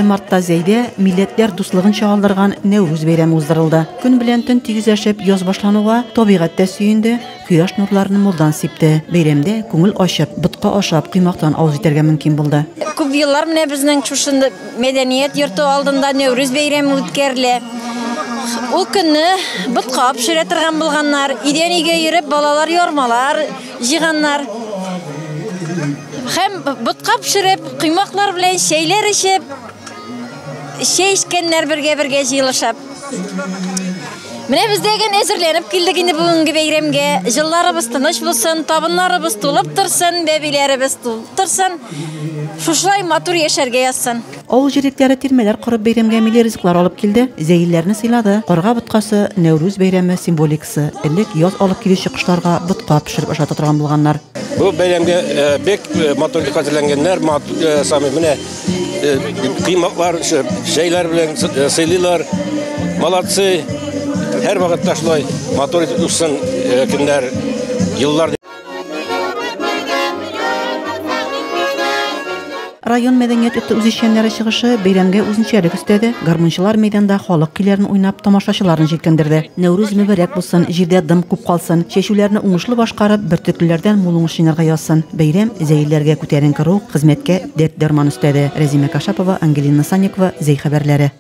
Мартта Зейде милләтләр дуслыгын чагылдырган Нәүрүз бәйрәме уздырылды. Көн белән төн тигез яшәп яз башлануга табигатьтә сөенде, кояш нурларын мулдан сипте. Бәйрәмдә күңел ачып, бутка ашап, кыймактан авыз итәргә мөмкин булды. Күп еллар менә безнең шушында мәдәният йорты алдында Нәүрүз бәйрәме үткәрелә. Ул көнне бутка пешерә торган булганнар, идән игә йөреп балалар ярмалар җыйганнар. Hem butqa pişirip, kıymaklar bilen şeyler içip, şey içkenler birge jıyılışıp. Mine biz degen ezirlenip kildik indi bugünkü beyremge. Jıllarыбыз тыныч bulsun, tabınlarыбыз tulup tursun, bebilerimiz tulup tursun. Şuşlay matur yaşarga yazsın. Авыл җирлекләре тирмәләр корып бәйрәмгә милли ризыклар алып килде, зәйләрне сыйлады. Карга буткасы Нәүрүз бәйрәме символикасы. Элек яз алып килүче кышларга бутка пешереп ашата торган булганнар. Bu beylemge bek motorluk hazırlananlar sami mine kıymaklar şeyler bilen seyliler malatsı her vakit taşlay motor uçsun günler yıllar. Район мәдәният йорты үзешчәннәре чыгышы бәйрәмгә үзенчәлек өстәде. Гармунчылар мәйданда халык көйләрен уйнап тамашачыларны җилкәндерде. Нәүрүз мөбарәк булсын, җирдә дым күп калсын, чәчүләрне уңышлы башкарып, бөртеклеләрдән мул уңыш җыйнарга язсын. Бәйрәм зәйләргә күтәренке рух, хезмәткә дәрт-дарман өстәде. Рәзимә Кашапова, Ангелина Санникова, Зәй хәбәрләре.